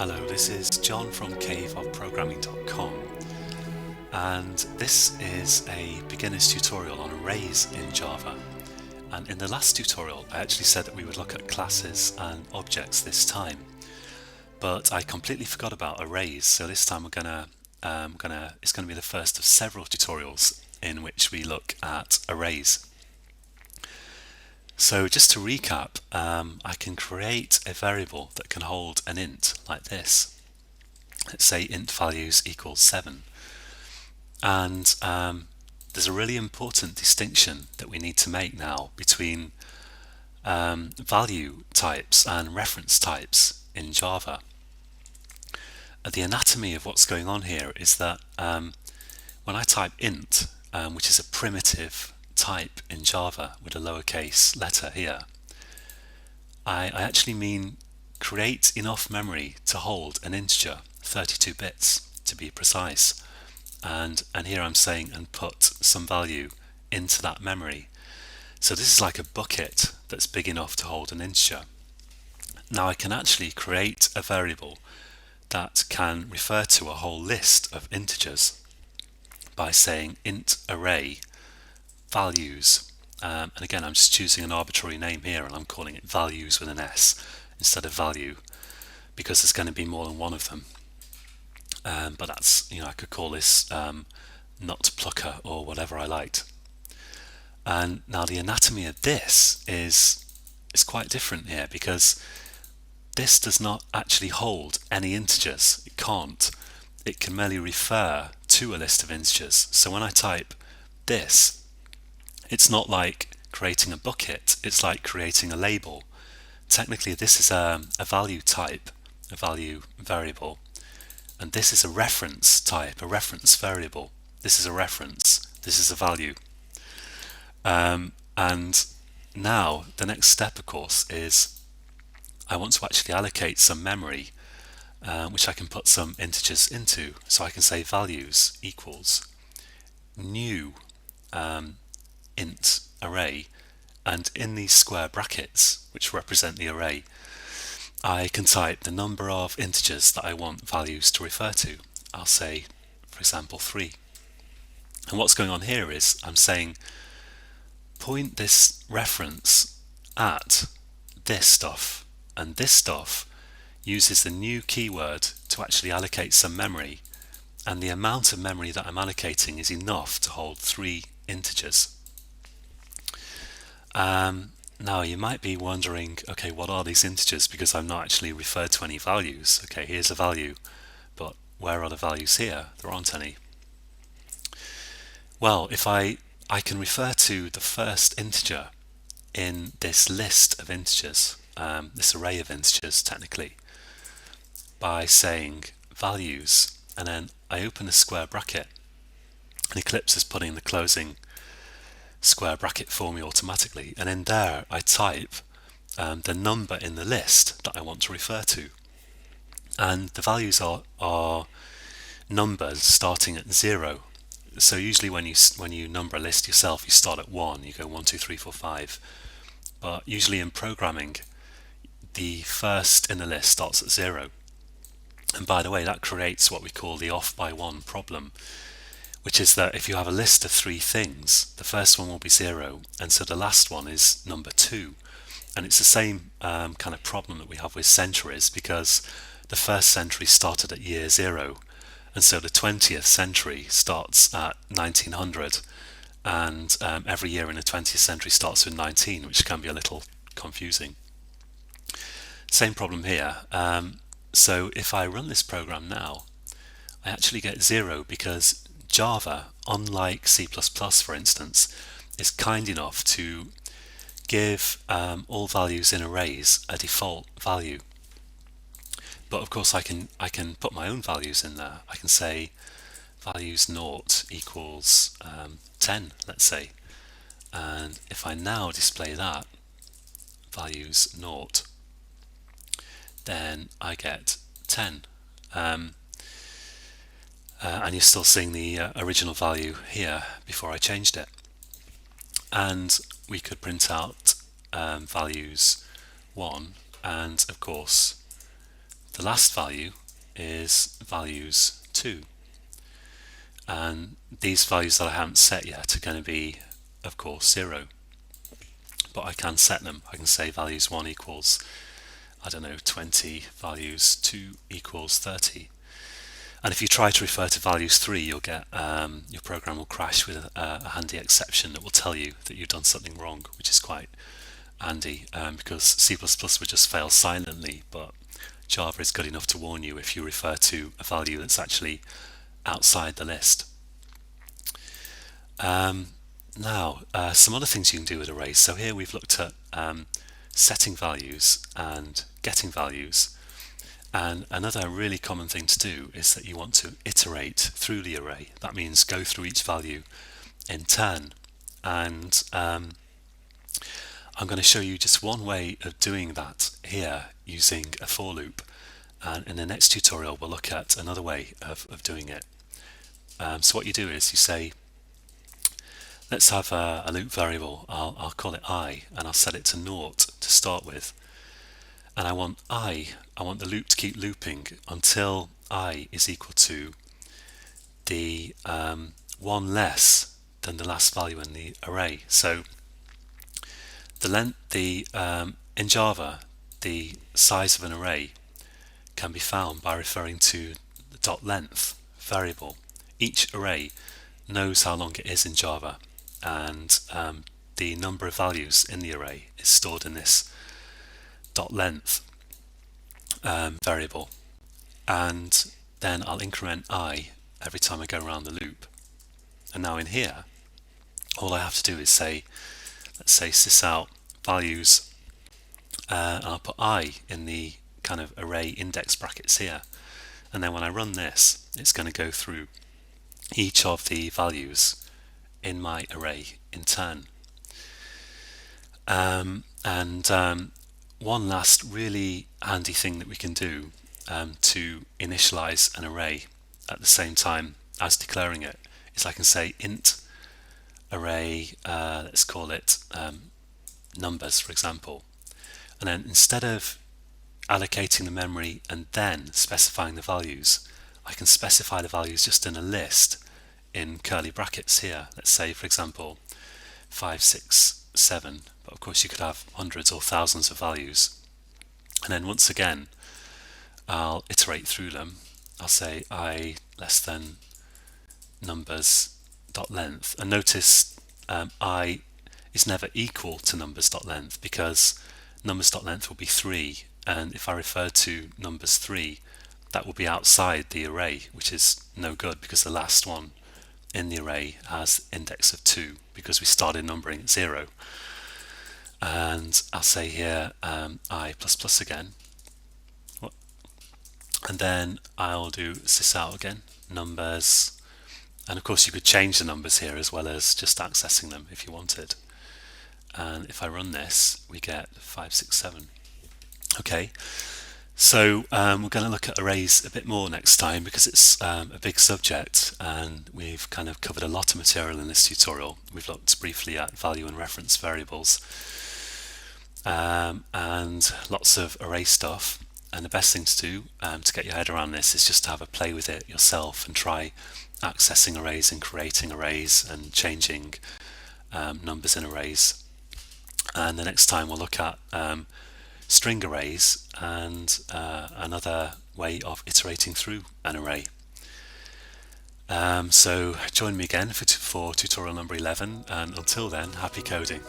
Hello, this is John from caveofprogramming.com, and this is a beginner's tutorial on arrays in Java. And in the last tutorial I actually said that we would look at classes and objects this time, but I completely forgot about arrays, so this time it's going to be the first of several tutorials in which we look at arrays. So just to recap, I can create a variable that can hold an int like this. Let's say int values equals 7. And there's a really important distinction that we need to make now between value types and reference types in Java. The anatomy of what's going on here is that when I type int, which is a primitive type in Java with a lowercase letter here, I actually mean create enough memory to hold an integer, 32 bits to be precise, and here I'm saying and put some value into that memory. So this is like a bucket that's big enough to hold an integer. Now I can actually create a variable that can refer to a whole list of integers by saying int array values, and again I'm just choosing an arbitrary name here and I'm calling it values with an S instead of value, because there's going to be more than one of them. But that's, I could call this nut plucker or whatever I liked. And now the anatomy of this is quite different here, because this does not actually hold any integers. It can't. It can merely refer to a list of integers. So when I type this, it's not like creating a bucket, it's like creating a label. Technically this is a value type, a value variable, and this is a reference type, a reference variable. This is a reference, this is a value. And now the next step, of course, is I want to actually allocate some memory, which I can put some integers into. So I can say values equals new int array, and in these square brackets which represent the array, I can type the number of integers that I want values to refer to. I'll say, for example, 3. And what's going on here is I'm saying point this reference at this stuff, and this stuff uses the new keyword to actually allocate some memory, and the amount of memory that I'm allocating is enough to hold 3 integers. Now you might be wondering, okay, what are these integers, because I'm not actually referred to any values. Okay, here's a value, but where are the values here? There aren't any. Well, if I can refer to the first integer in this list of integers, this array of integers technically, by saying values, and then I open a square bracket, and Eclipse is putting the closing square bracket for me automatically, and in there I type the number in the list that I want to refer to, and the values are numbers starting at 0. So usually when you number a list yourself, you start at 1, you go 1, 2, 3, 4, 5, but usually in programming the first in the list starts at 0. And by the way, that creates what we call the off by 1 problem, which is that if you have a list of 3 things, the first one will be 0, and so the last one is number 2. And it's the same kind of problem that we have with centuries, because the first century started at year 0, and so the 20th century starts at 1900, and every year in the 20th century starts with 19, which can be a little confusing. Same problem here. So if I run this program now, I actually get 0, because Java, unlike C++ for instance, is kind enough to give all values in arrays a default value. But of course I can put my own values in there. I can say values 0 equals 10, let's say, and if I now display that, values 0, then I get 10. And you're still seeing the original value here before I changed it. And we could print out values 1, and of course the last value is values 2. And these values that I haven't set yet are going to be, of course, 0. But I can set them. I can say values 1 equals, I don't know, 20, values 2 equals 30. And if you try to refer to values 3, you'll get your program will crash with a handy exception that will tell you that you've done something wrong, which is quite handy because C++ would just fail silently, but Java is good enough to warn you if you refer to a value that's actually outside the list. Now, some other things you can do with arrays. So here we've looked at setting values and getting values. And another really common thing to do is that you want to iterate through the array. That means go through each value in turn. And I'm going to show you just one way of doing that here using a for loop. And in the next tutorial, we'll look at another way of doing it. So what you do is you say, let's have a loop variable. I'll call it I, and I'll set it to 0 to start with. And I want the loop to keep looping until I is equal to the 1 less than the last value in the array. So in Java, the size of an array can be found by referring to the .length variable. Each array knows how long it is in Java, and the number of values in the array is stored in this .length variable, and then I'll increment I every time I go around the loop. And now in here, all I have to do is say, let's say sysout values, and I'll put I in the kind of array index brackets here, and then when I run this, it's going to go through each of the values in my array in turn. One last really handy thing that we can do to initialize an array at the same time as declaring it is I can say int array, let's call it numbers, for example, and then instead of allocating the memory and then specifying the values, I can specify the values just in a list in curly brackets here. Let's say, for example, 5, 6, 7, but of course you could have hundreds or thousands of values. And then once again, I'll iterate through them. I'll say I less than numbers dot length, and notice I is never equal to numbers dot length because numbers dot length will be 3, and if I refer to numbers 3, that will be outside the array, which is no good because the last one in the array has index of 2 because we started numbering at 0. And I'll say here I plus plus again, and then I'll do sysout again, numbers, and of course you could change the numbers here as well as just accessing them if you wanted. And if I run this, we get 5, 6, 7. Okay, so we're going to look at arrays a bit more next time because it's a big subject and we've kind of covered a lot of material in this tutorial. We've looked briefly at value and reference variables and lots of array stuff, and the best thing to do to get your head around this is just to have a play with it yourself and try accessing arrays and creating arrays and changing numbers in arrays. And the next time we'll look at string arrays and another way of iterating through an array. So join me again for tutorial number 11, and until then, happy coding.